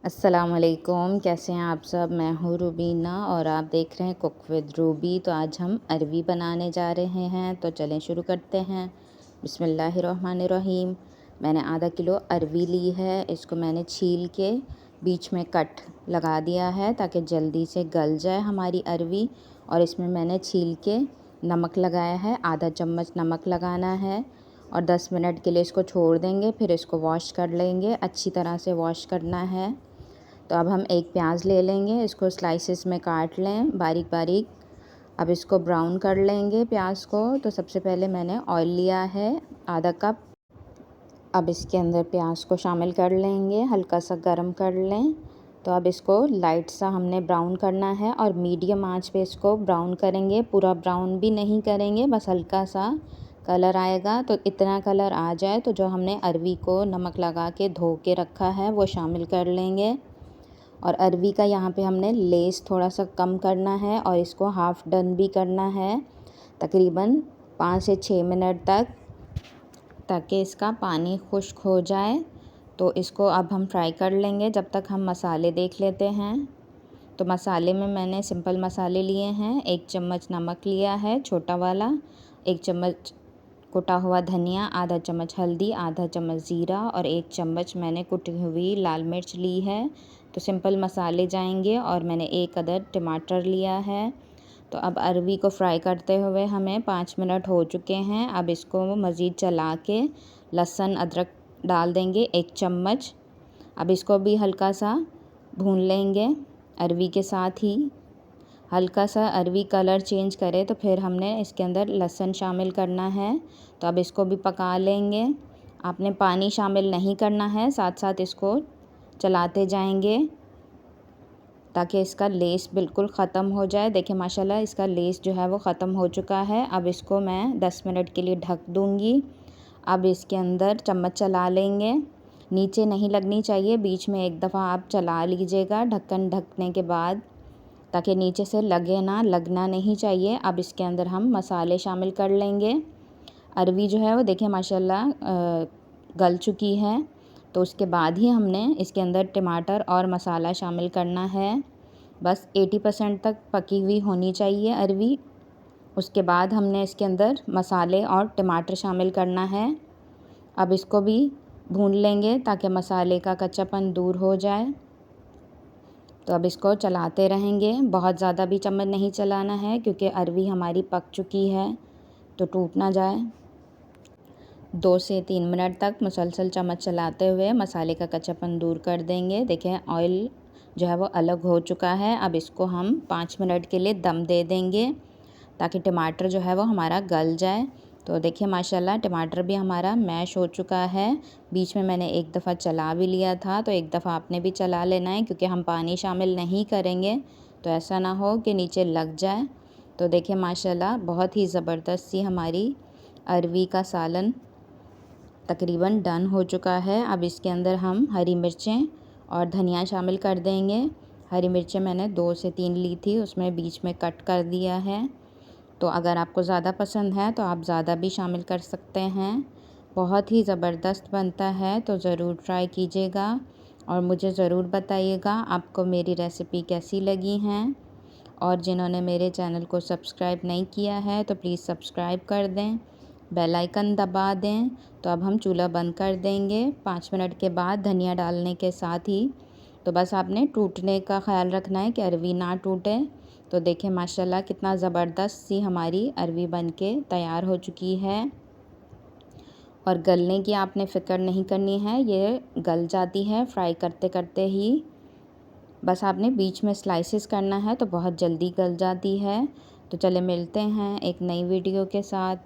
अस्सलामुअलैकुम, कैसे हैं आप सब। मैं हूँ रुबीना और आप देख रहे हैं कुक विद रूबी। तो आज हम अरवी बनाने जा रहे हैं, तो चलें शुरू करते हैं। बिस्मिल्लाहिर्रहमानिर्रहीम। मैंने आधा किलो अरवी ली है। इसको मैंने छील के बीच में कट लगा दिया है ताकि जल्दी से गल जाए हमारी अरवी। और इसमें मैंने छील के नमक लगाया है, आधा चम्मच नमक लगाना है और 10 मिनट के लिए इसको छोड़ देंगे। फिर इसको वॉश कर लेंगे, अच्छी तरह से वॉश करना है। तो अब हम एक प्याज ले लेंगे, इसको स्लाइसेस में काट लें बारीक बारीक। अब इसको ब्राउन कर लेंगे प्याज को। तो सबसे पहले मैंने ऑयल लिया है आधा कप। अब इसके अंदर प्याज को शामिल कर लेंगे, हल्का सा गरम कर लें। तो अब इसको लाइट सा हमने ब्राउन करना है और मीडियम आंच पे इसको ब्राउन करेंगे। पूरा ब्राउन भी नहीं करेंगे, बस हल्का सा कलर आएगा। तो इतना कलर आ जाए तो जो हमने अरवी को नमक लगा के धो के रखा है वो शामिल कर लेंगे। और अरवी का यहाँ पे हमने लेस थोड़ा सा कम करना है और इसको हाफ़ डन भी करना है तकरीबन 5 से 6 मिनट तक, ताकि इसका पानी खुश्क हो जाए। तो इसको अब हम फ्राई कर लेंगे जब तक हम मसाले देख लेते हैं। तो मसाले में मैंने सिंपल मसाले लिए हैं। 1 चम्मच नमक लिया है छोटा वाला, 1 चम्मच कुटा हुआ धनिया, आधा चम्मच हल्दी, आधा चम्मच ज़ीरा और 1 चम्मच मैंने कुटी हुई लाल मिर्च ली है। तो सिंपल मसाले जाएंगे। और मैंने 1 अदद टमाटर लिया है। तो अब अरवी को फ्राई करते हुए हमें 5 मिनट हो चुके हैं। अब इसको मज़ीद चला के लहसुन अदरक डाल देंगे 1 चम्मच। अब इसको भी हल्का सा भून लेंगे अरवी के साथ ही। हल्का सा अरवी कलर चेंज करे तो फिर हमने इसके अंदर लहसुन शामिल करना है। तो अब इसको भी पका लेंगे। आपने पानी शामिल नहीं करना है, साथ साथ इसको चलाते जाएंगे ताकि इसका लेस बिल्कुल ख़त्म हो जाए। देखिए माशाल्लाह इसका लेस जो है वो ख़त्म हो चुका है। अब इसको मैं 10 मिनट के लिए ढक दूँगी। अब इसके अंदर चम्मच चला लेंगे, नीचे नहीं लगनी चाहिए, बीच में एक दफ़ा आप चला लीजिएगा ढक्कन ढकने के बाद, ताकि नीचे से लगे ना, लगना नहीं चाहिए। अब इसके अंदर हम मसाले शामिल कर लेंगे। अरवी जो है वो देखिए माशाल्लाह गल चुकी है। तो उसके बाद ही हमने इसके अंदर टमाटर और मसाला शामिल करना है। बस 80% तक पकी हुई होनी चाहिए अरवी। उसके बाद हमने इसके अंदर मसाले और टमाटर शामिल करना है। अब इसको भी भून लेंगे ताकि मसाले का कच्चापन दूर हो जाए। तो अब इसको चलाते रहेंगे, बहुत ज़्यादा भी चम्मच नहीं चलाना है क्योंकि अरवी हमारी पक चुकी है तो टूट ना जाए। 2 से 3 मिनट तक मुसलसल चम्मच चलाते हुए मसाले का कच्चापन दूर कर देंगे। देखें ऑयल जो है वो अलग हो चुका है। अब इसको हम 5 मिनट के लिए दम दे देंगे ताकि टमाटर जो है वो हमारा गल जाए। तो देखिए माशाल्लाह टमाटर भी हमारा मैश हो चुका है। बीच में मैंने एक दफ़ा चला भी लिया था, तो एक दफ़ा आपने भी चला लेना है क्योंकि हम पानी शामिल नहीं करेंगे तो ऐसा ना हो कि नीचे लग जाए। तो देखिए माशाल्लाह बहुत ही ज़बरदस्त सी हमारी अरवी का सालन तकरीबन डन हो चुका है। अब इसके अंदर हम हरी मिर्चें और धनिया शामिल कर देंगे। हरी मिर्चें मैंने 2 से 3 ली थी, उसमें बीच में कट कर दिया है। तो अगर आपको ज़्यादा पसंद है तो आप ज़्यादा भी शामिल कर सकते हैं। बहुत ही ज़बरदस्त बनता है, तो ज़रूर ट्राई कीजिएगा और मुझे ज़रूर बताइएगा आपको मेरी रेसिपी कैसी लगी हैं। और जिन्होंने मेरे चैनल को सब्सक्राइब नहीं किया है तो प्लीज़ सब्सक्राइब कर दें, बेल आइकन दबा दें। तो अब हम चूल्हा बंद कर देंगे 5 मिनट के बाद धनिया डालने के साथ ही। तो बस आपने टूटने का ख़्याल रखना है कि अरवी ना टूटे। तो देखें माशाल्लाह कितना ज़बरदस्त सी हमारी अरवी बनके तैयार हो चुकी है। और गलने की आपने फ़िक्र नहीं करनी है, ये गल जाती है फ्राई करते करते ही। बस आपने बीच में स्लाइसेस करना है तो बहुत जल्दी गल जाती है। तो चले मिलते हैं एक नई वीडियो के साथ।